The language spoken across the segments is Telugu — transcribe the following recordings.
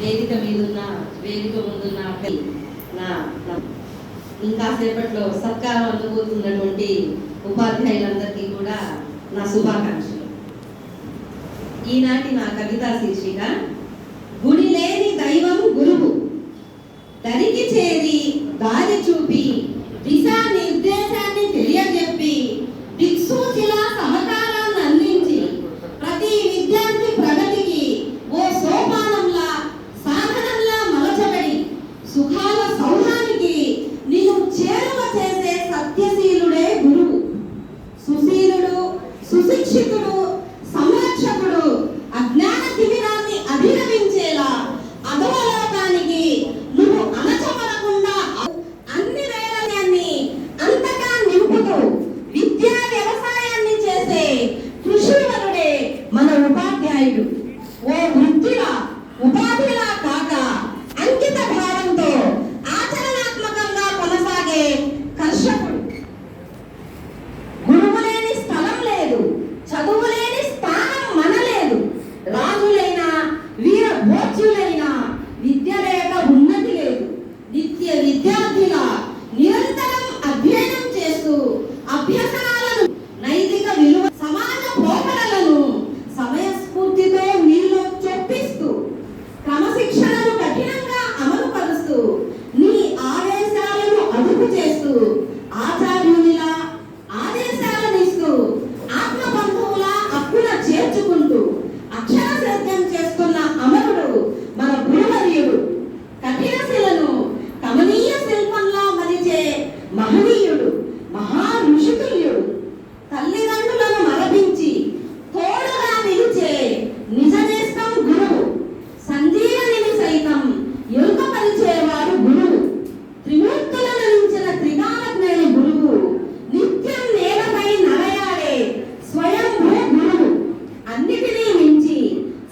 వేదిక మీదున్న వేదిక ముందున్న నా ఇంకా సేపట్లో సత్కారం అందుకోతున్నటువంటి ఉపాధ్యాయులందరికీ కూడా నా శుభాకాంక్షలు. ఈనాటి నా కవితా శీర్షిక గుడి లేని దైవం గురువు, దరికి చేరి దారి చూపి దిశా నిర్దేశాన్ని తెలియజెప్పి దిక్సూచిలా సహకారాన్ని అందించి ప్రతి విద్యార్థి ప్రగతికి ఓ సోపానంలా సాధనంలా మలచబడి సుఖాల సౌధానికి నిన్ను చేరువ చేసే సత్యశీలుడే గురువు. సుశీలుడు, సుశిక్షితుడు, సంరక్షకుడు అజ్ఞాన శిబిరాన్ని అధిగమించేలా అధోలోకానికి నువ్వు అణచబడకుండా అన్ని వేళల్ని అంతగా నింపుతూ విద్యా వ్యవసాయాన్ని చేసే కృషివరుడే మన ఉపాధ్యాయుడు. ఓ వృత్తిలా ఉపాధిలా కాక అంకిత భావంతో ఆచరణాత్మకంగా కొనసాగే కర్షకుడు. గురువు లేని స్థలం లేదు, చదువు లేని స్థానం మనలేదు. రాజులైనా వీర భోజ్యులైనా విద్య లేక ఉన్నతి లేదు. నిత్య విద్యార్థిగా నిరంతరం అధ్యయనం చేస్తూ అభ్యసనాలను, నైతిక విలువ, సమాజ పోకడలను సమయస్ఫూర్తితో నీలో చొప్పిస్తూ క్రమశిక్షణను కఠినంగా అమలు పరుస్తూ నీ ఆదేశాలను అదుపు చేస్తూ ఆచార్యునిలా ఆదేశాలను ఇస్తూ ఆత్మబంధువుల హక్కున చేర్చుకుంటూ అక్షర సేద్యం చేస్తున్న అమరుడు మన గురువర్యుడు. కఠిన శిలను కమనీయ శిల్పంలా మలిచే మహనీయుడు, మహా ఋషితుల్యుడు. తల్లిదండ్రులను మరపించి తోడుగా నిలిచే నిజనేస్తం గురువు. సంజీవనిని సైతం ఎరుకపరిచేవాడు గురువు. త్రిమూర్తులను మించిన త్రికాలజ్ఞాని గురువు. నిత్యం నేలపై నడయాడే స్వయంభూ గురువు. అన్నిటినీ మించి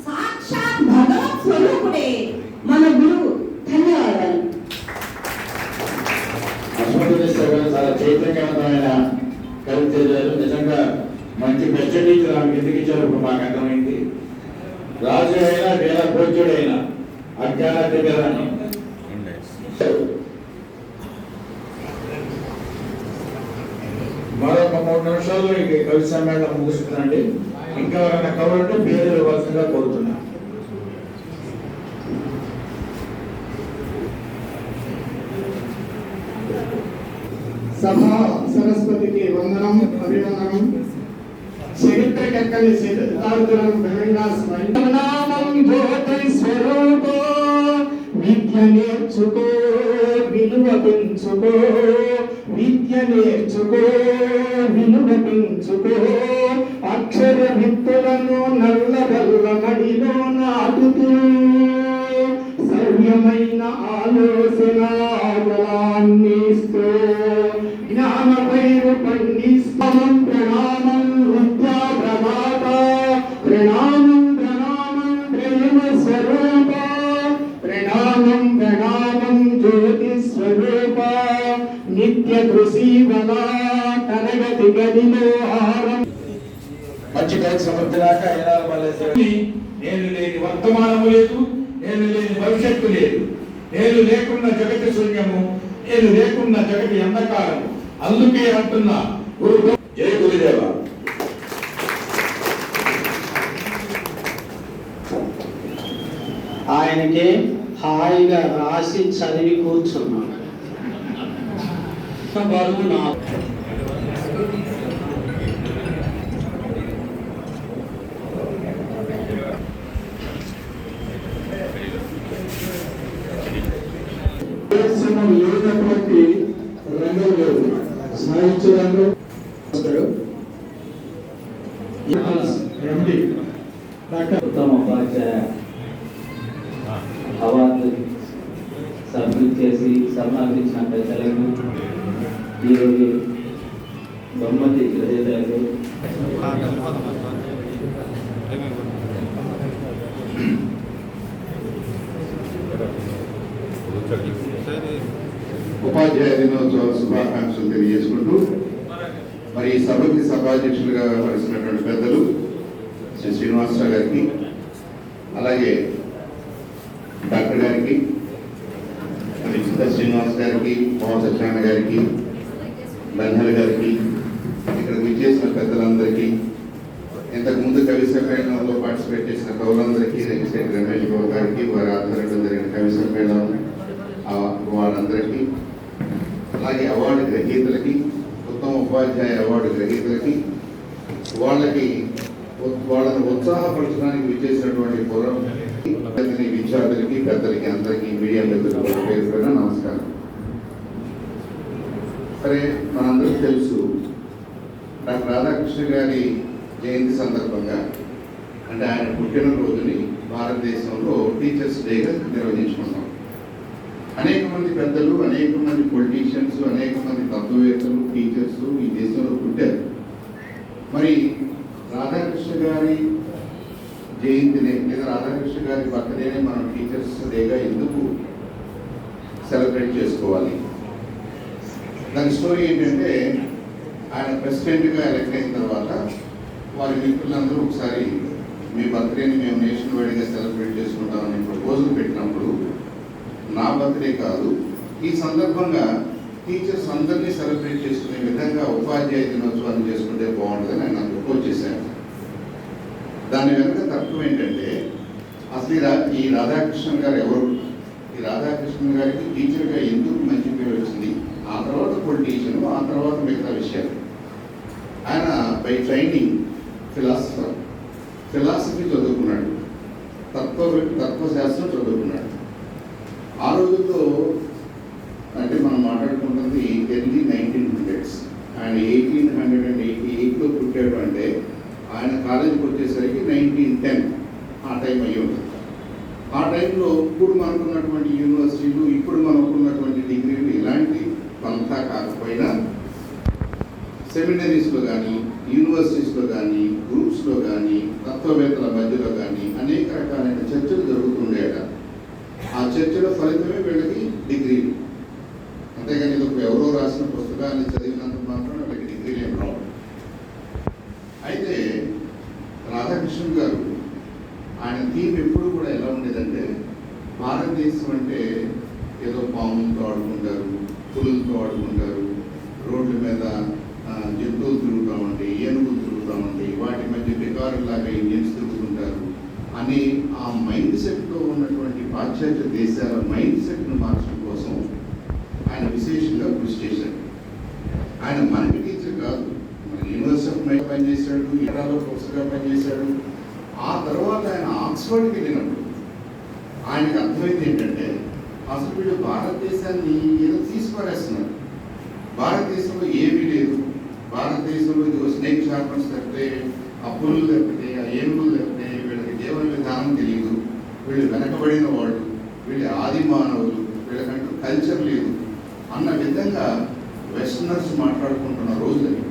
సాక్షాత్ భగవత్ స్వరూపుడే మన గురువు. ధన్యవాదాలు. చాలా చైతన్యవంతమైన కవితలు. నిజంగా మంచి బెస్ట్ టీచర్ ఆమె ఎందుకు ఇచ్చారు ఇప్పుడు మాకు అర్థమైంది. రాజు అయినా వీర భోజ్యుడైనా అజ్ఞాన దిగరాని మరొక 3 నిమిషాల్లో ఈ కవి సమ్మేళనం ముగుస్తుందండి. ఇంకా ఎవరైనా కవులంటే పేరు ఇవ్వాల్సిందిగా కోరుతున్నా. సభా సరస్వతికి వందనం, అభివందనం. చరిత్రకెక్కని సిద్ధార్థులను ఘనంగా స్మరించునామం. జ్యోతి స్వరూపో విద్య నేర్చుకో, విలువ పెంచుకో. విద్య నేర్చుకో, విలువ పెంచుకో. అక్షర విత్తులను నల్లబల్ల మడిలో నాటుతూ సవ్యమైన ఆలోచన బలాన్నిస్తూ జ్ఞాన పైరు పండిస్తాం. ప్రణామం విద్యా ప్రదాత, ప్రణామం ప్రణామం ప్రేమ స్వరూప, ప్రణామం ప్రణామం జ్యోతి స్వరూప. నిత్య కృషి బల తరగతి గదిలో హారం. మంచి కవి సమర్థులాక నేను లేని వర్తమానము లేదు, నేను లేని భవిష్యత్తు లేదు. నేను లేకున్న జగతి శూన్యము, నేను లేకున్న జగతి అంధకారము. అందుకే అంటున్నా గురు జయ గురుదేవ. ఆయనకి హాయిగా రాసి చదివి కూర్చున్నాను. బరువు నా లేనటువంటి రంగం లేదు. సాహిత్య రంగం ఉత్తమ ఉపాధ్యాయ అవార్డు సబ్మిట్ చేసి సన్మానించిన పెద్దలకు, ఈరోజు బహుమతి గ్రహీతలకు, ఉపాధ్యాయ దినోత్సవ శుభాకాంక్షలు తెలియజేసుకుంటూ మరి ఈ సభకి సభాధ్యక్షులుగా వ్యవహరిస్తున్నటువంటి పెద్దలు శ్రీ శ్రీనివాసరావు గారికి, అలాగే డాక్టర్ గారికి, విచిత్ర శ్రీనివాస్ గారికి, మోహన్ సత్యనారాయణ గారికి, బన్హల్ గారికి, ఇక్కడ విచ్చేసిన పెద్దలందరికీ, ఇంతకుముందు కవి సమ్మేళనంలో పార్టిసిపేట్ చేసిన కవులందరికీ, రేగిశెట్టి రమేష్ బాబు గారికి, వారి ఆధ్వర్యంలో జరిగిన కవి సమ్మేళనం వారందరికీ, అలాగే అవార్డు గ్రహీతలకి, ఉత్తమ ఉపాధ్యాయ అవార్డు గ్రహీతలకి, వాళ్ళని ఉత్సాహపరచడానికి విచ్చేసినటువంటి పూర్వం విద్యార్థులకి, పెద్దలకి, అందరికీ, మీడియా మిత్రులకు పేరు పేరున నమస్కారం. సరే, మనందరికీ తెలుసు డాక్టర్ రాధాకృష్ణ గారి జయంతి సందర్భంగా, అంటే ఆయన పుట్టినరోజుని భారతదేశంలో టీచర్స్ డేగా నిర్వహించుకుంటాం. అనేక మంది పెద్దలు, అనేక మంది పొలిటీషియన్స్, అనేక మంది తత్వవేత్తలు, టీచర్స్ ఈ దేశంలో పుట్టారు. మరి రాధాకృష్ణ గారి జయంతిని లేదా రాధాకృష్ణ గారి బర్త్డేనే మనం టీచర్స్ డేగా ఎందుకు సెలబ్రేట్ చేసుకోవాలి? దాని స్టోరీ ఏంటంటే, ఆయన ప్రెసిడెంట్గా ఎలక్ట్ అయిన తర్వాత వారి మిత్రులందరూ ఒకసారి మీ బర్త్డేని మేము నేషనల్ వైడ్గా సెలబ్రేట్ చేసుకుంటామని ప్రపోజల్ పెట్టినప్పుడు, నా బర్త్డే కాదు, ఈ సందర్భంగా టీచర్స్ అందరినీ సెలబ్రేట్ చేసుకునే విధంగా ఉపాధ్యాయ దినోత్సవాన్ని చేసుకుంటే బాగుంటుందని ఆయన ప్రపోజ్ చేశారు. దాని వెనుక తత్వం ఏంటంటే, అసలు ఈ రాధాకృష్ణ గారు ఎవరు? ఈ రాధాకృష్ణ గారికి టీచర్గా ఎందుకు మంచి పేరు వచ్చింది? ఆ తర్వాత పొలిటీషియన్, ఆ తర్వాత మిగతా విషయాలు. ఆయన బై ట్రైనింగ్ ఫిలాసఫీ చదువుకున్నాడు, తత్వశాస్త్రం చదువుకున్నాడు. ఆ రోజుల్లో అంటే మనం మాట్లాడుకుంటుంది ఎర్లీ 1900s. ఆయన 1888లో పుట్టాడు అంటే ఆయన కాలేజీకి వచ్చేసరికి 1910 ఆ టైం అయ్యి ఉంటుంది. ఆ టైంలో ఇప్పుడు మనకున్నటువంటి యూనివర్సిటీలు, ఇప్పుడు మనకున్నటువంటి డిగ్రీలు ఇలాంటి అంతా కాకపోయినా సెమినరీస్లో కానీ, యూనివర్సిటీస్లో కానీ, గ్రూప్స్లో కానీ, తత్వవేత్తల మధ్యలో కానీ అనేక రకాలైన చర్చలు జరుగుతుండేట. ఆ చర్చల ఫలితమే వీళ్ళకి డిగ్రీలు. అంతేగాని ఇది ఎవరో రాసిన పుస్తకాన్ని చదివినంత మాత్రం వీళ్ళకి డిగ్రీలు ఏం రావు. అయితే రాధాకృష్ణ గారు ఆయన థీమ్ ఎప్పుడు కూడా ఎలా ఉండేదంటే, భారతదేశం అంటే ఏదో పాములతో ఆడుకుంటారు, పులులతో ఆడుకుంటారు, రోడ్ల మీద జంతువులు తిరుగుతూ ఉంటాయి, ఏనుగులు తిరుగుతూ ఉంటాయి, వాటి మధ్య బికారులాగా ఇండియన్స్ తిరుగుతుంటారు అని ఆ మైండ్ సెట్తో ఉన్నటువంటి పాశ్చాత్య దేశాల మైండ్ సెట్ను మార్చడం కోసం ఆయన విశేషంగా కృషి చేశాడు. ఆయన మనకి టీచర్ కాదు, మన యూనివర్సిటీ ఆఫ్ మైండ్ పనిచేశాడు, ఇరాలో ప్రొఫెసర్గా పనిచేశాడు. ఆ తర్వాత ఆయన ఆక్స్ఫర్డ్కి వెళ్ళినప్పుడు ఆయనకు అర్థమైంది ఏంటంటే, అసలు వీళ్ళు భారతదేశాన్ని ఏదో తీసుకురేస్తున్నారు. భారతదేశంలో ఏమీ లేదు, భారతదేశంలో ఇదిగో స్నేక్ షార్పర్స్ తప్పితే, ఆ పులులు తప్పితే, ఆ ఏనుగులు తప్పితే వీళ్ళకి జీవన విధానం తెలియదు, వీళ్ళు వెనకబడిన వాళ్ళు, వీళ్ళ ఆది మానవులు, వీళ్ళకంటూ కల్చర్ లేదు అన్న విధంగా వెస్టర్నర్స్ మాట్లాడుకుంటున్న రోజులని.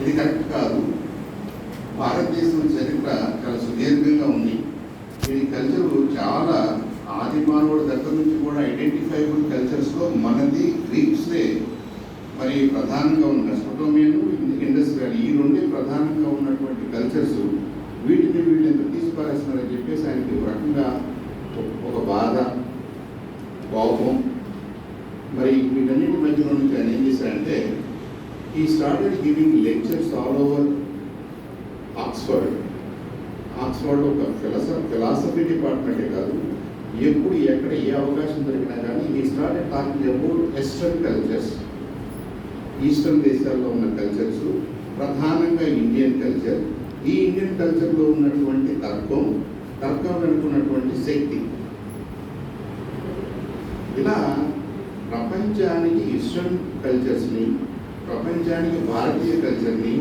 ఇది కరెక్ట్ కాదు. భారతదేశం చరిత్ర చాలా సుదీర్ఘంగా ఉంది. వీరి కల్చరు చాలా ఆది మానవుడి దగ్గర నుంచి కూడా ఐడెంటిఫైబుల్ కల్చర్స్లో మనది గ్రీక్స్దే మరి ప్రధానంగా ఉన్న మెసోపోటేమియన్, ఇండస్ వ్యాలీ, ఈ రెండే ప్రధానంగా ఉన్నటువంటి కల్చర్స్. వీటిని వీళ్ళు ఎంత తీసుకురాస్తున్నారని చెప్పేసి ఆయనకి ఒక రకంగా ఒక బాధ, కోపం. మరి వీటన్నిటి మధ్యలో నుంచి ఆయన ఏం చేశారంటే, he started giving lectures all over ఆక్స్ఫర్డ్లో ఒక ఫిలాసఫీ డిపార్ట్మెంటే కాదు, ఎప్పుడు ఎక్కడ ఏ అవకాశం దొరికినా కానీ ఈ started talking about western cultures, eastern దేశాల్లో ఉన్న కల్చర్స్, ప్రధానంగా ఇండియన్ కల్చర్. ఈ ఇండియన్ కల్చర్లో ఉన్నటువంటి తర్కం వెనుకున్నటువంటి శక్తి. ఇలా ప్రపంచానికి ఈస్టర్న్ కల్చర్స్ని, ప్రపంచానికి భారతీయ కల్చర్ని,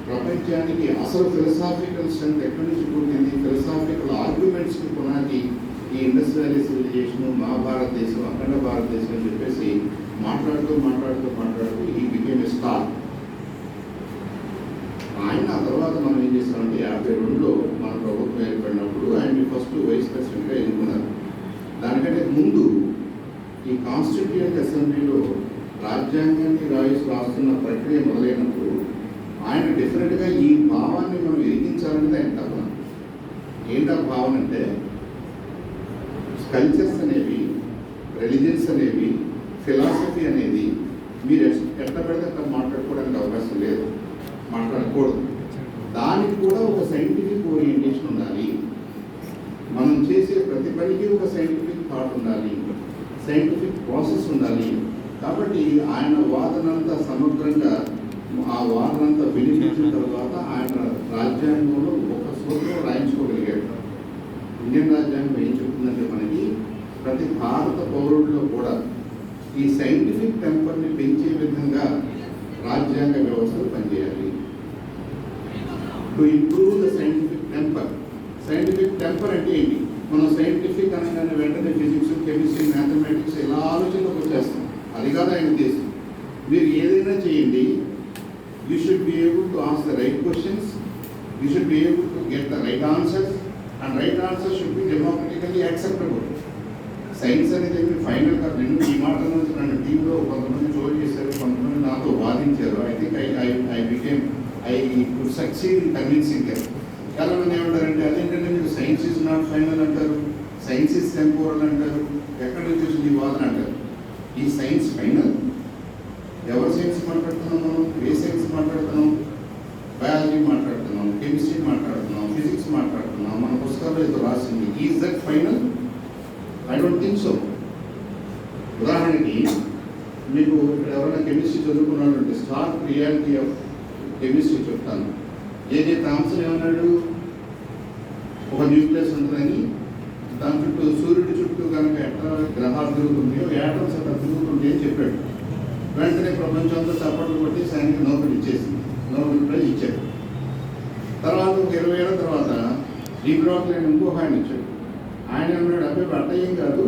ప్రపంచానికి అసలు ఫిలసాఫికల్ స్ట్రెంత్ ఎక్కడి నుంచి పుట్టింది, ఫిలసాఫికల్ ఆర్గ్యుమెంట్స్కి పునాది ఈ ఇండస్ వ్యాలీ సివిలైజేషన్, మహాభారతదేశం, అఖండ భారతదేశం అని చెప్పేసి మాట్లాడుతూ ఈ బికేమ్ ఏ స్టార్. ఆయన ఆ తర్వాత మనం ఏం చేస్తామంటే 52లో మన ప్రభుత్వం ఏర్పడినప్పుడు ఆయన్ని ఫస్ట్ వైస్ ప్రెసిడెంట్గా ఎన్నుకున్నారు. దానికంటే ముందు ఈ కాన్స్టిట్యూయెంట్ అసెంబ్లీలో రాజ్యాంగాన్ని రాస్తున్న ప్రక్రియ మొదలైనప్పుడు ఆయన డెఫినెట్గా ఈ భావాన్ని మనం ఎరిగించాలనేది ఆయన తప్ప. ఏంటా భావన అంటే, కల్చర్స్ అనేవి, రిలీజియన్స్ అనేవి, ఫిలాసఫీ అనేది మీరు ఎట్లా పెడితే అట్లా మాట్లాడుకోవడానికి అవకాశం లేదు, మాట్లాడకూడదు. దానికి కూడా ఒక సైంటిఫిక్ ఓరియంటేషన్ ఉండాలి. మనం చేసే ప్రతి పనికి ఒక సైంటిఫిక్ థాట్ ఉండాలి, సైంటిఫిక్ ప్రాసెస్ ఉండాలి. కాబట్టి ఆయన వాదనంతా సమగ్రంగా ఆ వాదనంతా వినిపించిన తర్వాత ఆయన రాజ్యాంగంలో ఒక సూత్రం రాయించుకోగలిగాడు. ఇండియన్ రాజ్యాంగం ఏం చెప్తుందంటే మనకి ప్రతి భారత పౌరుడిలో కూడా ఈ సైంటిఫిక్ టెంపర్ని పెంచే విధంగా రాజ్యాంగ వ్యవస్థలు పనిచేయాలి. To improve the scientific temper. Scientific temper అంటే ఏంటి? మనం సైంటిఫిక్ అనగానే వెంటనే ఫిజిక్స్, కెమిస్ట్రీ, మ్యాథమెటిక్స్ ఇలా ఆలోచనలోకి వచ్చేస్తాం. అది కాదు ఆయన ఉద్దేశం. మీరు ఏదైనా చేయండి, you should be able to ask the right questions, you should be able to get the right answers, and right answer should be democratically acceptable. Science అనేది ఫైనల్ కాదు. నేను ఈ మాట నుంచి నన్ను టీంలో కొంతమంది జోన్ చేశారు, కొంతమంది నాతో వాదించారు. I think I could succeed in convincing them. చాలా మంది ఏమంటారంటే అదేంటంటే మీరు సైన్స్ ఇస్ నాట్ ఫైనల్ అంటారు, సైన్స్ ఇస్ టెంపోరల్ అంటారు, ఎక్కడి నుంచి వచ్చింది ఈ వాదన అంటారు. ఈ సైన్స్ ఫైనల్? ఎవరు సైన్స్ మాట్లాడుతున్నాం మనం? ఏ సైన్స్ మాట్లాడుతున్నాం? బయాలజీ మాట్లాడుతున్నాం, కెమిస్ట్రీ మాట్లాడుతున్నాం, ఫిజిక్స్ మాట్లాడుతున్నాం. మన పుస్తకాల్లో ఏదో రాసింది. Is that final? I don't think so. ఉదాహరణకి మీకు ఇక్కడ ఎవరైనా కెమిస్ట్రీ చదువుకున్నాడంటే స్టార్క్ రియాలిటీ ఆఫ్ కెమిస్ట్రీ చెప్తాను. ఏజే థామ్సన్ ఏమన్నాడు? ఒక న్యూక్లియస్ ఉంటుందని, దాని చుట్టూ సూర్యుడి చుట్టూ కనుక ఎట్లా గ్రహాలు తిరుగుతున్నాయో యాటమ్స్ అట్లా తిరుగుతుంటాయి అని చెప్పాడు. వెంటనే ప్రపంచంతో చప్పట్లు కొట్టి సైన్కి నోబెల్ ఇచ్చేసింది, నోబెల్ ప్రైజ్ ఇచ్చాడు. తర్వాత ఒక 20 ఏళ్ళ తర్వాత డీ బ్రాగ్లీ అని ఇంకొక ఆయన ఇచ్చాడు. ఆయన ఏమన్నాడు? అబ్బాయి అట్ట ఏం కాదు,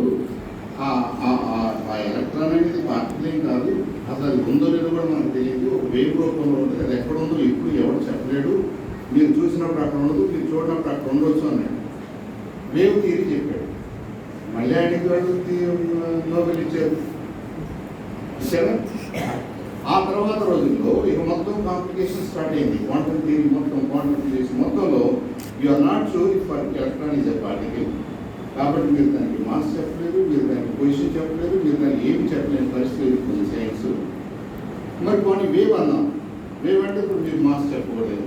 ఆ ఎలక్ట్రాన్ అనేది పార్టికల్ ఏం కాదు, అసలు అది ఉందో లేదో కూడా మనకు తెలియదు, ఒక వేవ్ రూపంలో ఉంటుంది, అది ఎక్కడ ఉందో ఇప్పుడు ఎవరు చెప్పలేడు, మీరు చూసినప్పుడు అక్కడ ఉండదు, మీరు చూడనప్పుడు అక్కడ ఉండొచ్చు అన్నాడు. వేవ్ థియరీ చెప్పాడు. మళ్ళీ ఆయనకి వాళ్ళు నోబెల్ ఇచ్చారు. ఆ తర్వాత రోజుల్లో ఇక మొత్తం కాంప్లికేషన్ స్టార్ట్ అయింది. క్వాంటమ్ థియరీ మొత్తం, క్వాంటమ్ థియరీస్ మొత్తంలో you're not sure if electron is a particle. కాబట్టి మీరు దానికి మాస్ చెప్పలేదు, మీరు దానికి పొజిషన్ చెప్పలేదు, మీరు దానికి ఏమి చెప్పలేని పరిస్థితి ఎదుర్కొంది సైన్స్. మరి కొన్ని వేవ్ అన్నాం. వేవ్ అంటే ఇప్పుడు మీరు మాస్ చెప్పకూడదు,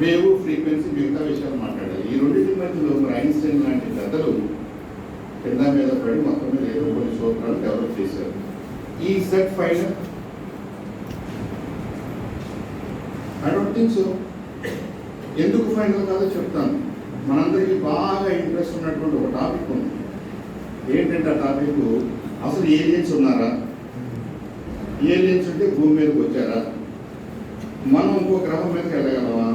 వేవ్, ఫ్రీక్వెన్సీ, మిగతా విషయాలు మాట్లాడాలి. ఈ రెండింటి మధ్యలో మరి ఐన్స్టైన్ లాంటి పెద్దలు కింద మీద పడి మొత్తం మీద ఏదో కొన్ని సూత్రాలు డెవలప్ చేశారు. ఈ set final? I don't think so. ఎందుకు ఫైనల్ కాదో చెప్తాను. మనందరికీ బాగా ఇంట్రెస్ట్ ఉన్నటువంటి ఒక టాపిక్ ఉంది. ఏంటంటే ఆ టాపిక్ అసలు ఏలియన్స్ ఉన్నారా? ఏలియన్స్ ఉంటే భూమి మీదకి వచ్చారా? మనం ఇంకో గ్రహం మీదకి వెళ్ళగలమా?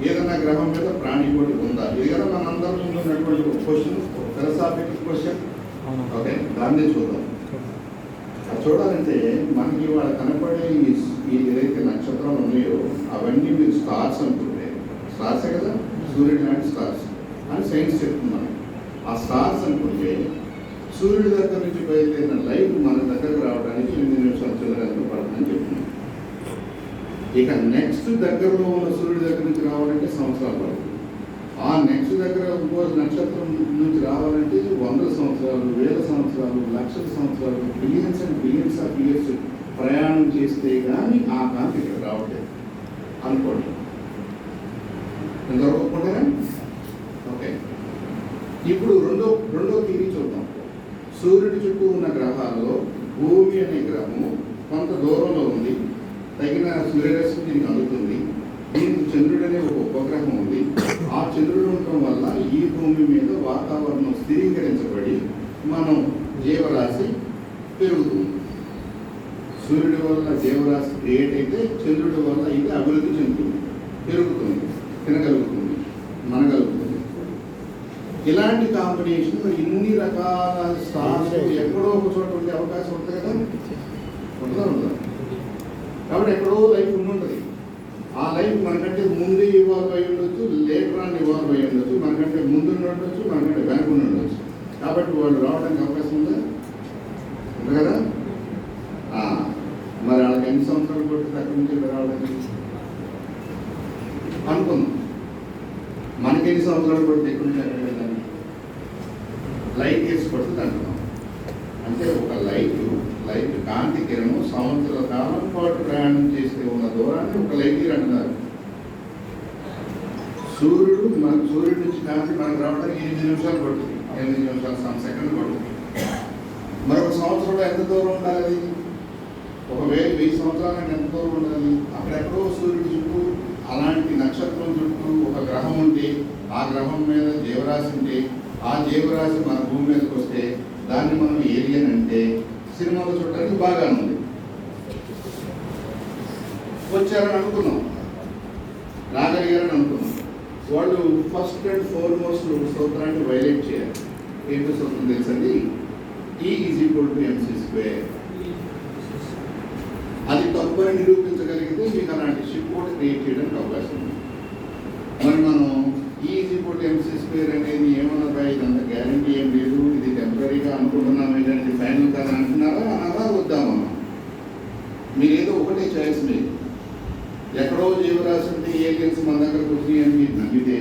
ఏదైనా గ్రహం మీద ప్రాణికోటి ఉందా? ఇది కదా మనందరం ఉన్నటువంటి ఒక క్వశ్చన్, ఫిలాసాఫికల్ క్వశ్చన్. ఓకే, దాన్నే చూద్దాం. అది చూడాలంటే మనకి వాళ్ళ కనపడే ఈ ఏదైతే నక్షత్రాలు ఉన్నాయో అవన్నీ మీరు స్టార్స్ అనుకుంటే, స్టార్సే కదా, సూర్యుడు లాంటి స్టార్స్ అని సైన్స్ చెప్తున్నాను. ఆ స్టార్స్ అనుకుంటే సూర్యుడి దగ్గర నుంచి బయలుదేరిన లైట్ మన దగ్గరకు రావడానికి 8 నిమిషాలు చిల్లరంతో పడుతుందని చెప్తున్నాను. ఇక నెక్స్ట్ దగ్గరలో ఉన్న సూర్యుడి దగ్గర నుంచి రావాలంటే సంవత్సరాలు పడుతుంది. ఆ నెక్స్ట్ దగ్గర ఇంకో నక్షత్రం నుంచి రావాలంటే 100 సంవత్సరాలు, 1000 సంవత్సరాలు, లక్షల సంవత్సరాలు, billions and billions of years ప్రయాణం చేస్తే కానీ ఆ కాంతి ఇక్కడ రావట్లేదు అనుకోండి. ఎంతవరకు ఒప్పుకుంటారా? ఓకే, ఇప్పుడు రెండో థియరీ చూద్దాం. సూర్యుడి చుట్టూ ఉన్న గ్రహాల్లో భూమి అనే గ్రహము కొంత దూరంలో ఉంది, తగిన సూర్యరశ్మి దీనికి అందుతుంది. దీనికి చంద్రుడు అనే ఒక ఉపగ్రహం ఉంది. ఆ చంద్రుడు ఉండటం వల్ల ఈ భూమి మీద వాతావరణం స్థిరీకరించబడి మనం జీవరాశి పెరుగుతుంది. సూర్యుడి వల్ల జీవరాశి క్రియేట్ అయితే చంద్రుడి వల్ల ఇది అభివృద్ధి చెందుతుంది, పెరుగుతుంది, తినగలుగుతుంది, మనగలుగుతుంది. ఇలాంటి కాంబినేషన్ ఇన్ని రకాల స్టార్స్ ఎక్కడో ఒక చోట ఉండే అవకాశం ఉంటుంది కదా, ఉండదు. కాబట్టి ఎక్కడో లైఫ్ ఉంటుంది. ఆ లైఫ్ మనకంటే ముందు ఇవాల్వ్ అయ్యి ఉండొచ్చు, లేటర్ ఆన్ ఇవాల్వ్ అయ్యి ఉండొచ్చు, మనకంటే ముందు ఉండొచ్చు, మనకంటే వెనక ఉండొచ్చు. కాబట్టి వాళ్ళు రావడానికి అవకాశం ఉందా? ఉంది కదా. మరి వాళ్ళకి ఎన్ని సంవత్సరాలు పడుతుంది అక్కడి నుంచి రావడానికి అనుకుందాం. మనకి ఎన్ని సంవత్సరాలు పడుతుంది ఎక్కడి నుంచి అక్కడికి వెళ్ళడానికి? లైట్ వేసి పడుతుంది అంటున్నాం. అంటే ఒక లైట్ కాంతి కిరణం సంవత్సర కాలం పాటు ప్రయాణం చేస్తే ఉన్న దూరాన్ని ఒక లైట్ ఇయర్ అంటున్నారు. సూర్యుడి నుంచి కాంతి మనకు రావడానికి 8 నిమిషాలు పడుతుంది, 8 నిమిషాలు సమ్ సెకండ్ పడుతుంది. మరొక సంవత్సరంలో ఎంత దూరం ఉండాలి? 1000 సంవత్సరాలకు ఎంత దూరం ఉండాలి? అక్కడెక్కడో సూర్యుడి చుట్టూ అలాంటి నక్షత్రం చుట్టూ ఒక గ్రహం ఉంటే, ఆ గ్రహం మీద జీవరాశి ఉంటే, ఆ జీవరాశి మన భూమి మీదకి వస్తే దాన్ని మనం ఏలియన్ అంటే సినిమాలో చూడడానికి బాగా ఉంది. వచ్చారని అనుకున్నాం, రాగలిగారని అనుకున్నాం. వాళ్ళు ఫస్ట్ అండ్ ఫార్మోస్ట్ సూత్రాన్ని వైలేట్ చేయాలి. ఏంటో సూత్రం తెలుసండి? E = mc². అది తప్పని నిరూపించగలిగితే మీకు అలాంటి షిప్ కూడా క్రియేట్ చేయడానికి అవకాశం ఉంది. మరి మనం E = mc² అనేది ఏమన్నా ఇదంతా గ్యారంటీ ఏం లేదు, ఇది టెంపరీగా అనుకుంటున్నాం ఏంటంటే ఫైనల్ కాదని అంటున్నారా అలా వద్దామన్నా? మీరేదో ఒకటే చాయిస్ లేదు. ఎక్కడో జీవరాశి ఉంటే ఏలియన్స్ మన దగ్గరకు వచ్చి అని మీరు నమ్మితే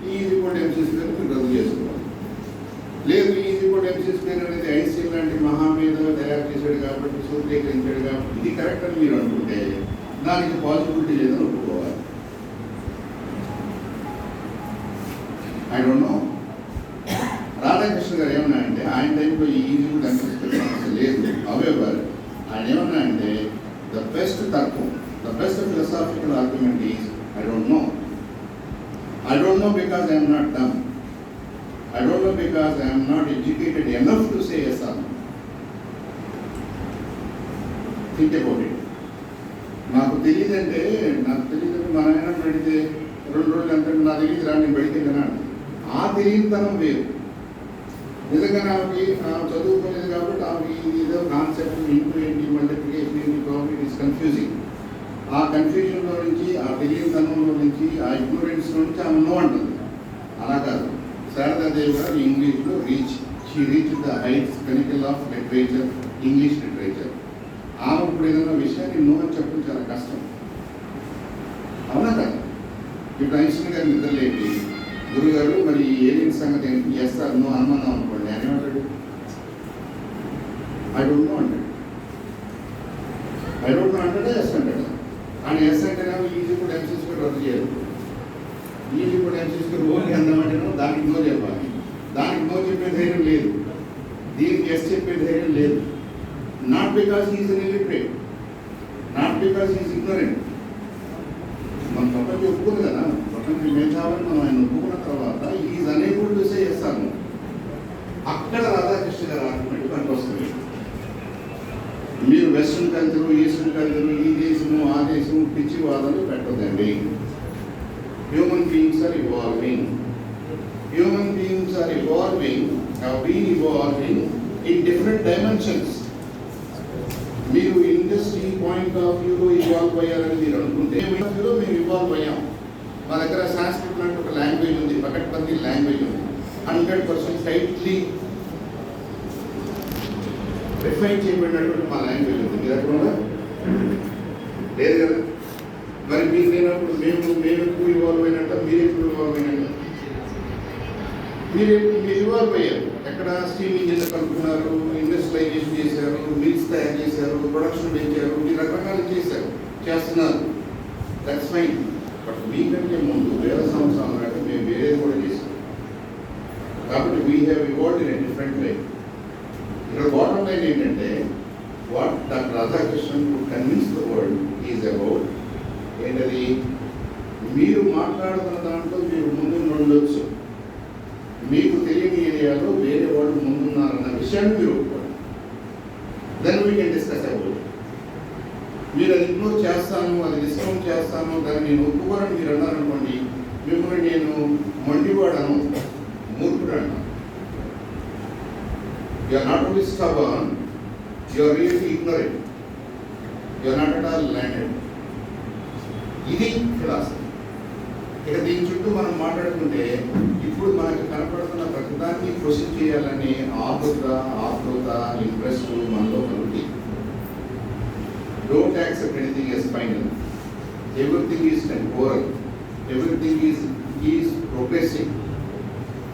E = mc² మీరు రద్దు చేసుకోవాలి. లేదు E = mc² అనేది ఐన్స్టీన్ లాంటి మహామేధ తయారు చేశాడు కాబట్టి, సూత్రీకరించాడు కాబట్టి ఇది కరెక్ట్ అని మీరు అనుకుంటే దానికి పాసిబిలిటీ లేదని ఒప్పుకోవాలి. ఐ డోంట్ నో రాధాకృష్ణ గారు ఏమన్నా అంటే ఆయన టైంలో ఈ E = mc² లేదు. హౌఎవర్ ఆయన ఏమన్నా అంటే ద బెస్ట్ తర్కం, the best philosophical argument is I don't know. I don't know because I am not dumb. I don't know because I am not educated enough to say yes or no. Think about it. నాకు తెలియదంటే మన ఆయన పెడితే 2 రోజులు అంటే నా తెలియదు రా నేను పెడితే కన్నాడు. ఆ తెలియనితనం వేరు. నిజంగా నాకు చదువుకోలేదు కాబట్టి ఆమె ఏదో కాన్సెప్ట్ ఇంటూ ఏంటి మల్టిప్లికేషన్ ఏంటి ప్రాబ్లమ్ ఇస్ కన్ఫ్యూజింగ్. ఆ కన్ఫ్యూజన్లో నుంచి, ఆ తెలియనితనంలో నుంచి, ఆ ఇగ్నోరెన్స్ నుంచి ఆమె నో అంటుంది. అలా కాదు. శారదాదేవి గారు ఇంగ్లీష్లో she reach the heights pinnacle of literature, English literature. ఆమె ఇప్పుడు ఏదైనా విషయాన్ని నో అని చెప్పడం చాలా కష్టం. అవునా కాదు? ఇప్పుడు ఐన్స్టీన్ గారు నిద్రలేంటి గురుగారు మరి ఏలియన్ సంగతి ఏంటి చేస్తారు నో అనుమానం అనుకోండి, అని ఏమంటాడు? ఐ డోంట్ నో అంటాడు. ఐ డోంట్ నో అంటాడే ఎస్ అంటాడు. కానీ ఎస్ అంటేనేమో E = mc² రద్దు చేయదు. E = mc² ఓన్లీ అందమంటేనో దానికి నో చెప్పాలి. దానికి నో చెప్పే ధైర్యం లేదు, దీనికి ఎస్ చెప్పే ధైర్యం లేదు. Not because is an illiterate, not because is ignorant. మన ప్రపంచం ఒప్పుకుంది కదా, ప్రపంచం మేధావని మనం ఆయన ఒప్పుకున్న తర్వాత is unable to say yes or no. అక్కడ రాధాకృష్ణ గారు ఆర్గ్యుమెంట్ మనకు వస్తుంది. మీరు వెస్ట్రన్ కల్చరు, ఈస్టర్న్ కల్చరు, ఈ దేశము ఆ దేశము పిచ్చి వాదనలు పెట్టదండి. Human beings are evolving. Human beings are evolving, have been evolving in different dimensions. మీరు ఇండస్ట్రీ పాయింట్ ఆఫ్ వ్యూలో ఇవాల్వ్ అయ్యారని మీరు అనుకుంటే వ్యూలో మేము ఇవాల్వ్ అయ్యాం. మా దగ్గర సాంస్క్రిట్ లాంటి ఒక లాంగ్వేజ్ ఉంది, పకడ్బందీ లాంగ్వేజ్ ఉంది, 100% టైట్లీ రిఫైన్ చేయబడినటువంటి మా లాంగ్వేజ్ ఉంది. మీరు ఎక్కడ ఉన్నా లేదు కదా. మరి మీరు లేనప్పుడు మేము ఎక్కువ ఇవాల్వ్ అయినట్ట, మీరు ఎప్పుడు ఇవాల్వ్ అయినట్ట? మీరు ఇవాల్వ్ అయ్యారు. ఎక్కడ స్టీమ్ ఇంజిన్ కలుపుకున్నారు, ఇండస్ట్రియలైజేషన్ చేశారు, మిల్స్ తయారు చేశారు, ప్రొడక్షన్ పెంచారు, ఈ రకరకాలు చేస్తున్నారు. That's fine. బట్ మీకంటే ముందు 1000 సంవత్సరాల నాటి మేము వేరేది కూడా చేసాం. కాబట్టి we have evolved in a different way. ఇక్కడ బాటమ్ లైన్ ఏంటంటే what doctor Radhakrishnan would convince the world is about ఏంటది, మీరు మాట్లాడుతున్న దాంట్లో మీరు ముందు ఉండొచ్చు, మీకు తెలియని ఏరియాలో వేరే వాళ్ళు ముందున్నారన్న విషయాన్ని మీరు ఒప్పుకోండి. Then we can discuss about. మీరు అది ఇగ్నోర్ చేస్తాను, అది డిస్కౌంట్ చేస్తాను, దాన్ని నేను ఒప్పుకోరని మీరు అన్నారనుకోండి, మిమ్మల్ని నేను మొండివాడను, మూర్ఖుడు అన్నాను. You are not only stubborn, you are really ignorant. You are not at all learned. ఇది ఫిలాసఫీ. ఇక దీని చుట్టూ మనం మాట్లాడుకుంటే ఇప్పుడు మనకు కనపడుతున్న ప్రతిదాన్ని ప్రొసీడ్ చేయాలనే ఆతృత ఇంట్రెస్ట్ మనలో కలుగుతుంది. Don't accept anything as final. Everything is temporal, everything is progressive.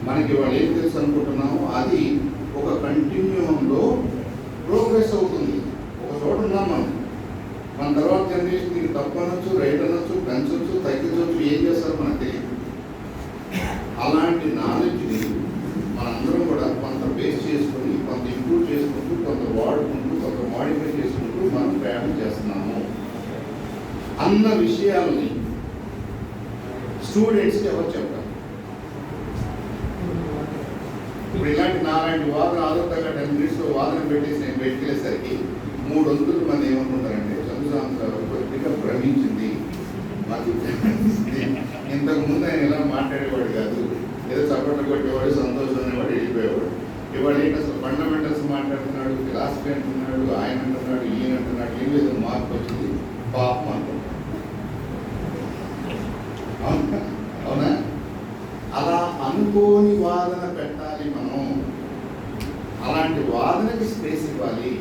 మనకి వాళ్ళు ఏం తెలుసు అనుకుంటున్నాము, అది ఒక కంటిన్యూంలో ప్రోగ్రెస్ అవుతుంది. ఒక చోట ఉన్నాం మనం, మన తర్వాత జనరేషన్ దీనికి తప్పు అనొచ్చు, రైట్ అనొచ్చు, పెంచవచ్చు, తగ్గించవచ్చు, ఏం చేస్తారో మనకు తెలియదు. అలాంటి నాలెడ్జ్ని మనందరం కూడా కొంత బేస్ చేసుకొని, కొంత ఇంప్రూవ్ చేసుకుంటూ, కొంత వాడుకుంటూ, కొంత మాడిఫై చేసుకుంటూ మనం ప్రయాణం చేస్తున్నాము అన్న విషయాలని స్టూడెంట్స్కి ఎవరు చెప్తారు? ఇప్పుడు ఇలాంటి నాలాంటి వాదన ఆలోచనగా 10 minutes వాదన పెట్టేసి నేను బయటకెళ్ళేసరికి 300 మంది ఏమనుకుంటారంటే చంద్రశేఖర్ కొద్దిగా భ్రమించింది, మాకు ఇంతకు ముందు ఆయన ఇలా మాట్లాడేవాడు కాదు, ఏదో చప్పట్లు కొట్టేవాడు, సంతోషం అనేవాడు, వెళ్ళిపోయేవాడు. ఇవాళ ఏంటి అసలు ఫండమెంటల్స్ మాట్లాడుతున్నాడు, ఫిలాసఫీ అంటున్నాడు, ఆయన అంటున్నాడు, ఈయన అంటున్నాడు, ఏం లేదు మార్పు వచ్చింది, పాపం అంటున్నాడు. అవునా? అలా అనుకోని వాదన పెట్టాలి మనం. అలాంటి వాదనకి స్పేస్ ఇవ్వాలి.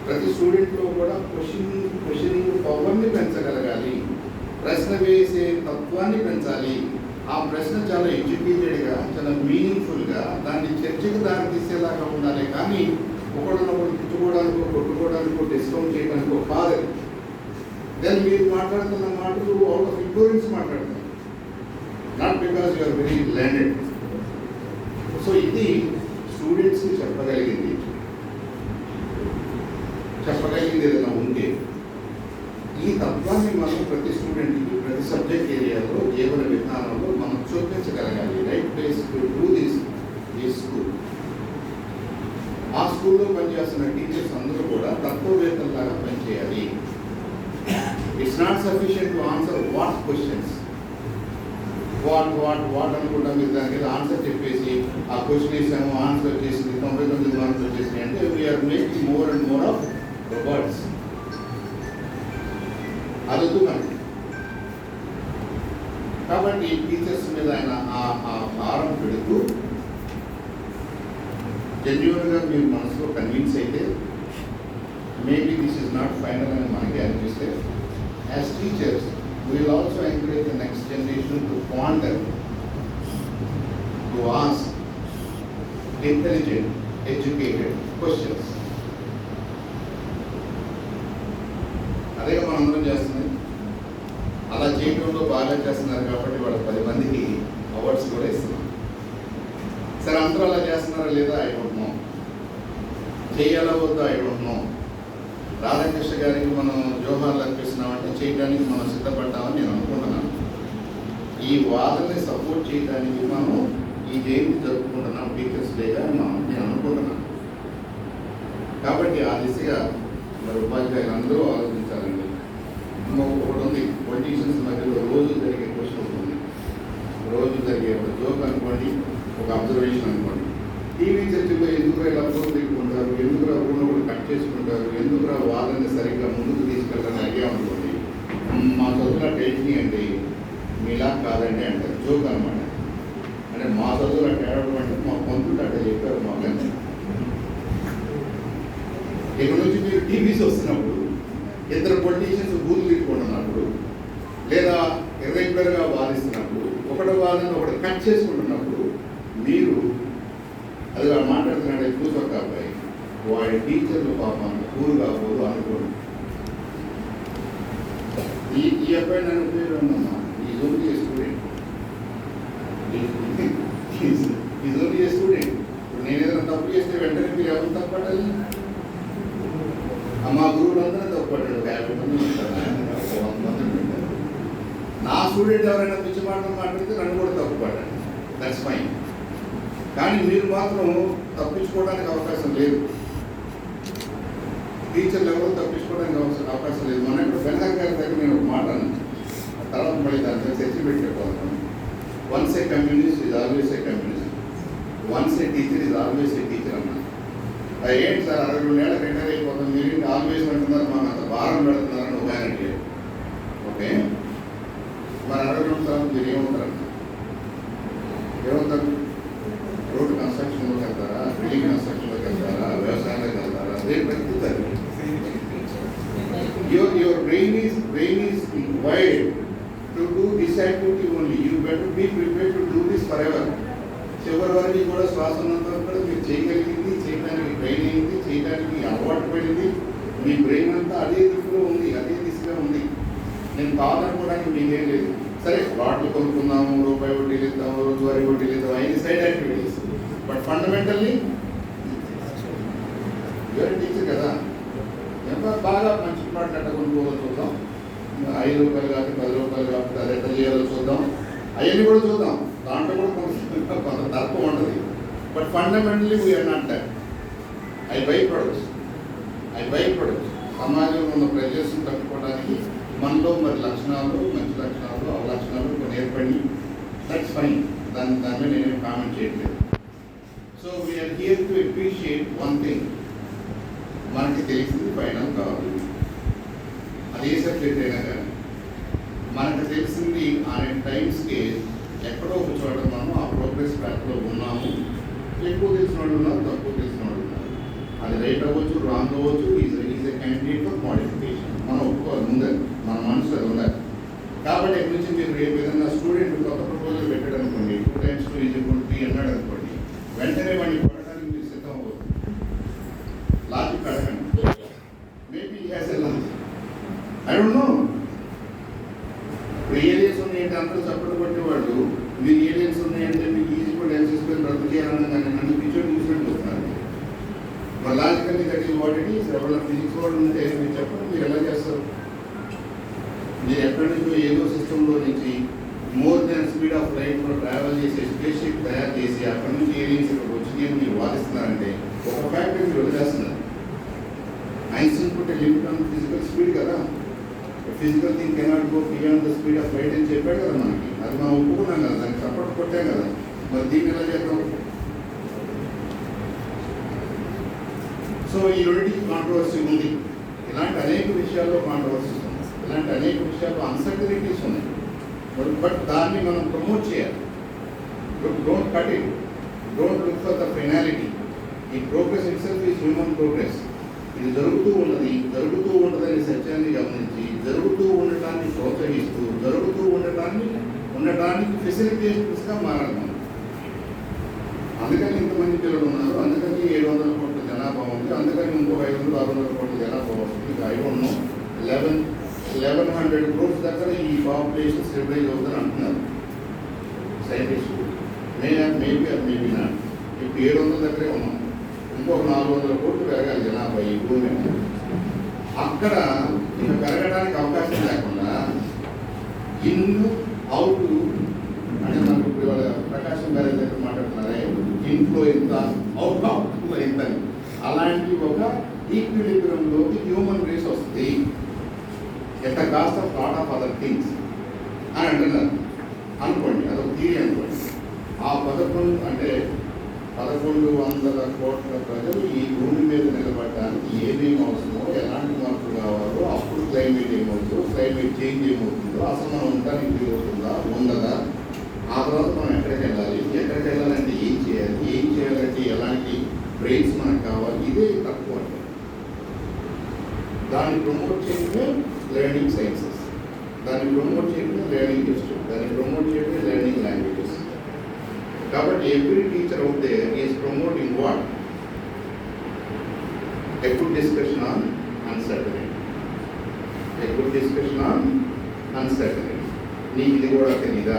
ప్రతి స్టూడెంట్లో కూడా క్వశ్చనింగ్ పవర్ని పెంచగలగాలి, ప్రశ్న వేసే తత్వాన్ని పెంచాలి. ఆ ప్రశ్న చాలా ఎడ్యుకేటెడ్గా, చాలా మీనింగ్ఫుల్గా, దాన్ని చర్చకు దారి తీసేలాగా ఉండాలి. కానీ ఒకళ్ళనొకరు తిట్టుకోవడానికో, కొట్టుకోవడానికో, డిస్కౌంట్ చేయడానికో కాదు. దెన్ మీరు మాట్లాడుతున్న మాటలు అవుట్ ఆఫ్ ఇగ్నోరెన్స్ మాట్లాడుతున్నారు, not because you are very landed. So ఇది స్టూడెంట్స్కి చెప్పగలిగింది ఏదైనా ఉంటే ఈ తత్వాన్ని మనం ప్రతి స్టూడెంట్కి ప్రతి సబ్జెక్ట్ ఏరియాలో జీవన విధానంలో మనం చూపించగలగాలి. Right place to do this ఈ స్కూల్. ఆ స్కూల్లో పనిచేస్తున్న టీచర్స్ అందరూ కూడా తత్వవేత్తల్లాగా పనిచేయాలి. It's not sufficient to answer what questions, what అనుకుంటా మీరు దాని మీద ఆన్సర్ చెప్పేసి ఆ క్వశ్చన్ వేసాము, ఆన్సర్ వచ్చేసింది, 99 మార్క్స్ వచ్చేసింది అంటే we are making more and more of robots. అదొద్దు మనకి. కాబట్టి టీచర్స్ మీద ఆయన ఆ భారం పెడుతూ జెన్యూన్గా మీరు మనసులో కన్విన్స్ అయితే maybe this is not final అని మనకి అనిపిస్తే, as teachers we will also encourage the next generation to ponder, to ask intelligent, educated questions. అదే మనందరం చేస్తుంది. అలా చేయడంలో బాగా చేస్తున్నారు కాబట్టి వాళ్ళ 10 మందికి అవార్డ్స్ కూడా ఇస్తున్నాం. సరే, అందరూ అలా చేస్తున్నారా లేదా ఐ డోంట్ నో, చేయాలా వద్దా ఐ డోంట్ నో. రాధాకృష్ణ గారికి మనం జోహార్లు అర్పిస్తున్నామంటే చేయడానికి మనం సిద్ధపడ్డామని నేను అనుకుంటున్నాను. ఈ వాదనని సపోర్ట్ చేయడానికి మనం ఈ జయంతి జరుపుకుంటున్నాం, టీచర్స్ డేగా నేను అనుకుంటున్నాను. కాబట్టి ఆ దిశగా మరి ఉపాధ్యాయులు అందరూ ఆలోచించాలండి. ఒకటి ఉంది, పొలిటీషియన్స్ మధ్యలో రోజు జరిగే క్వశ్చన్ ఉంటుంది. రోజు జరిగే ఒక జోక్ అనుకోండి, ఒక అబ్జర్వేషన్ అనుకోండి. టీవీ చర్చలో ఎందుకు ఇలా ఫోన్ పెట్టుకుంటారు, ఎందుకు ఉన్నప్పుడు కట్ చేసుకుంటారు, ఎందుకు వాదనని సరిగ్గా ముందుకు తీసుకెళ్ళాలని అడిగామనుకోండి, మా చదువుల టెక్నీ అండి, మీలా కాదండి అంటారు. జోక్ అనమాట. అంటే మా చదువుల తేవడం అంటే మా పంతులు అట్లా చెప్పారు మాకు. ఇక్కడ నుంచి మీరు టీవీస్ వస్తున్నప్పుడు, ఇద్దరు పొలిటీషియన్స్ బూతులు తిట్టుకుంటున్నప్పుడు, లేదా ఇర్రెగ్యులర్గా వాదిస్తున్నప్పుడు, ఒకటి వాదన ఒకటి కట్ చేసుకుంటున్నప్పుడు, మీరు అది మాట్లాడుతున్నాడు చూసొక్క అబ్బాయి, వాడి టీచర్లు పాపం కూరు కాకపోదు అనుకోండి. ఈ అబ్బాయి నన్ను ఉపయోగమమ్మా, is only a student, is only a student. ఇప్పుడు నేను ఏదైనా తప్పు చేస్తే వెంటనే మీరు ఎవరు తప్పు పడాలి? మా గురువులందరూ తప్పు పడ్డాడు. 50 మంది ఉంటారు, 100 మంది ఉంటారు. నా స్టూడెంట్ ఎవరైనా పిచ్చి మాటలు మాట్లాడితే నన్ను కూడా తప్పు పడ్డాడు, దట్స్ ఫైన్. కానీ మీరు మాత్రం తప్పించుకోవడానికి అవకాశం లేదు. టీచర్లు ఎవరు తప్పించుకోవడానికి అవకాశం లేదు. మన ఇప్పుడు బెనహర్ గారి దగ్గర నేను ఒక మాట అన్నాను, తర్వాత మళ్ళీ దాని మీద చర్చ పెట్టేపోతాను. Once a communist is always a communist, once a teacher is always a teacher అన్నాను. ఏంటి సార్ 62 ఏళ్ళ రిటైర్ అయిపోతాం, మీరు ఆల్వేస్ అంటున్నారు, మాకు అంత భారం పెడుతున్నారని ఒక ఆయన అడిగారు. ఓకే, మరి 62 సార్లు మీరు ఏమవుతారన్న? ఏమవుతారు? రోడ్డు కన్స్ట్రక్షన్లోకి వెళ్తారా, బిల్డింగ్ కన్స్ట్రక్షన్లోకి వెళ్తారా, వ్యవసాయంలోకి వెళ్తారా? రేపు పెరుగుతారు. Your brain is wide to do this activity only. You better be prepared to do this forever. చివరి వరకు కూడా శ్వాస ఉన్నంత వరకు కూడా మీరు చేయగలిగింది, చేయడానికి ట్రైన్ అయింది, చేయడానికి అలవాటు పడింది. మీ బ్రెయిన్ అంతా అదే దిశలో ఉంది, అదే దిశగా ఉంది. నేను కాదనుకోవడానికి మీకేం లేదు. సరే వాటిని కొనుక్కుందాము, రూపాయి వడ్డీలు ఇద్దాము, రోజువారీ వడ్డీలు ఇద్దాము, అవి side activities. But fundamentally you're teacher కదా. ఎంత బాగా మంచి ప్లాట్ అట్ట కొనుక్కోవాలో చూద్దాం. 5 రూపాయలు కాదు, 10 రూపాయలు కాకపోతే అది ఎట్లా చేయాలో చూద్దాం. అవన్నీ కూడా చూద్దాం. దాంట్లో కూడా కొంత తక్కువ ఉంటుంది. But fundamentally we're not that. I by products. సమాజంలో ఉన్న ప్రెజర్స్ని తట్టుకోవడానికి మనలో మరి లక్షణాలు, మంచి లక్షణాలు, అవలక్షణాలు కొన్ని ఏర్పడి, దట్స్ ఫైన్. దాని మీద నేనేం కామెంట్ చేయట్లేదు. So we're here to appreciate one thing. మనకి తెలిసింది ఫైనల్ కాదు, అది ఏ సబ్జెక్ట్ అయినా కానీ మనకు తెలిసింది అనే టైం స్కేల్ ఎక్కడో ఒక చోట మనం ఆ ప్రోగ్రెస్ ట్రాక్లో ఉన్నాము. ఎక్కువ తెలిసిన వాళ్ళు ఉన్నారు, తక్కువ తెలిసిన వాళ్ళు ఉన్నారు. అది రైట్ అవ్వచ్చు, రాంగ్ అవ్వచ్చు. Is a candidate for modification. మనం ఒప్పుకోవాలి, ముందని మన మనసులో అది ఉండాలి. కాబట్టి ఎక్కడి నుంచి మీరు రేపు ఏదైనా స్టూడెంట్ కొత్త ప్రపోజల్ పెట్టాడు అనుకోండి, 2 times 2 = 3 అన్నాడు అనుకోండి, వెంటనే వాడిని కొట్టడానికి మీరు సిద్ధం అవ్వదు. లాజిక్ అడగండి. Maybe has a logic, I don't know. ఇప్పుడు ఏలియన్స్ ఉన్నాయంటే అందరూ చప్పట్లు కొట్టేవాళ్ళు, మీరు ఏలియన్స్ ఉన్నాయంటే మీకు ఈజీ కూడా ఎంసెస్కొని రద్దు చేయాలన్నా కానీ నన్ను పిచ్చోడు చూసినట్టు వస్తున్నారు. మరి logically that is what it is. ఎవరైనా ఫిజిక్స్ వాళ్ళు ఉంటే మీరు చెప్పండి, మీరు ఎలా చేస్తారు? మీరు ఎక్కడి నుంచో ఏదో సిస్టంలో నుంచి మోర్ దాన్ స్పీడ్ ఆఫ్ లైట్లో ట్రావెల్ చేసే స్పేస్ షిప్ తయారు చేసి అక్కడి నుంచి ఏలియన్స్ ఇక్కడ వచ్చి మీరు వాదిస్తున్నారంటే ఒక ఫ్యాక్టరీ మీరు వదిలేస్తున్నారు. ఐన్స్టీన్ పుట్టే లిమిట్ ఆన్ ఫిజికల్ స్పీడ్ కదా. Physical thing cannot go beyond the speed of light అని చెప్పాడు కదా మనకి. అది మనం ఒప్పుకున్నాం కదా, దానికి సపోర్ట్ కొట్టాం కదా. మరి దీన్ని ఎలా చేద్దాం? సో ఈ రెండింటికి కాంట్రవర్సీ ఉంది. ఇలాంటి అనేక విషయాల్లో కాంట్రవర్సీస్ ఉన్నాయి, ఇలాంటి అనేక విషయాల్లో అన్సర్టనిటీస్ ఉన్నాయి. బట్ దాన్ని మనం ప్రమోట్ చేయాలి. Don't cut it, don't look for the finality. ఈ progress itself is human progress. ఇది జరుగుతూ ఉండదని సత్యాన్ని గమనించి, జరుగుతూ ఉండటాన్ని ప్రోత్సహిస్తూ, జరుగుతూ ఉండటానికి ఫెసిలిటేషన్స్గా మారాలి మనం. అందుకని ఇంతమంది పిల్లలు ఉన్నారు, అందుకని 700 కోట్ల జనాభా ఉంది, అందుకని ఇంకో 500-600 కోట్ల జనాభా వస్తుంది. I don't know. 1100 crores దగ్గర ఈ పాపులేషన్ స్టెబిలైజ్ అవుతుందని అంటున్నారు సైంటిస్టులు. Maybe not. ఇప్పుడు 700 దగ్గరే ఉన్నాం. ఇంకొక 400 కోట్లు పెరగాలి జనాభా ఈ భూమి. అక్కడ ఇక పెరగడానికి అవకాశం లేకుండా ఇన్ అవుట్ అంటే మనకు ఇప్పుడు ప్రకాశం గారి దగ్గర మాట్లాడుతున్నారే, ఇన్ఫ్లో ఎంత, అవుట్లో ఎంత, అలాంటి ఒక ఈక్విలిబ్రియంలోకి హ్యూమన్ రేస్ వస్తుంది. At the cost of lot of other things అని అంటున్నారు అనుకోండి. అదొక థియరీ అనుకోండి. ఆ 1100 కోట్ల ప్రజలు ఈ భూమి మీద నిలబడడానికి ఏమేమి అవసరమో, ఎలాంటి మార్పులు కావాలో, అప్పుడు క్లైమేట్ ఏమవుతుందో, క్లైమేట్ చేంజ్ ఏమవుతుందో, అసలు మనం ఉండడానికి వీలవుతుందా, ఉండదా, ఆ తర్వాత మనం ఎక్కడికి వెళ్ళాలంటే ఏం చేయాలంటే ఎలాంటి బ్రెయిన్స్ మనకు కావాలి, ఇదే తక్కువ. దాన్ని ప్రమోట్ చేయడమే లెర్నింగ్ సైన్సెస్, దాన్ని ప్రమోట్ చేయడమే లెర్నింగ్ హిస్టరీ, దాన్ని ప్రమోట్ చేయడమే లెర్నింగ్ లాంగ్వేజెస్. కాబట్టి every teacher out there is promoting what? A good discussion on uncertainty. నీకు ఇది కూడా తెలీదా?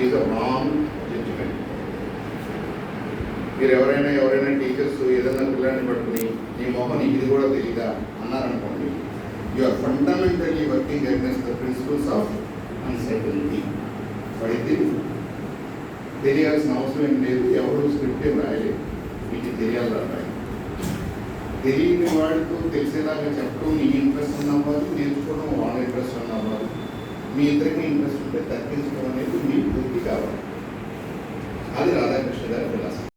Is a wrong judgment. మీరు ఎవరైనా టీచర్స్ ఏదైనా పిల్లల్ని పట్టుకుని నీ మొహం నీకు ఇది కూడా తెలీదా అన్నారనుకోండి, you are fundamentally working against the principles of uncertainty. పడితే తెలియాల్సిన అవసరం ఏం లేదు, ఎవరు స్క్రిప్ట్ ఏం రాయలేదు, మీకు తెలియాలి రాయాలి. తెలియని వాడితో తెలిసేలాగా చెప్పడం నీ ఇంట్రెస్ట్ ఉన్నవ్వాలి, నేర్చుకోవడం వాళ్ళ ఇంట్రెస్ట్ ఉన్నవ్వాలి. మీ ఇద్దరికి ఇంట్రెస్ట్ ఉంటే తగ్గించడం అనేది మీ బుద్ధి కావాలి. అది రాధాకృష్ణ గారి ఫిలాసఫీ.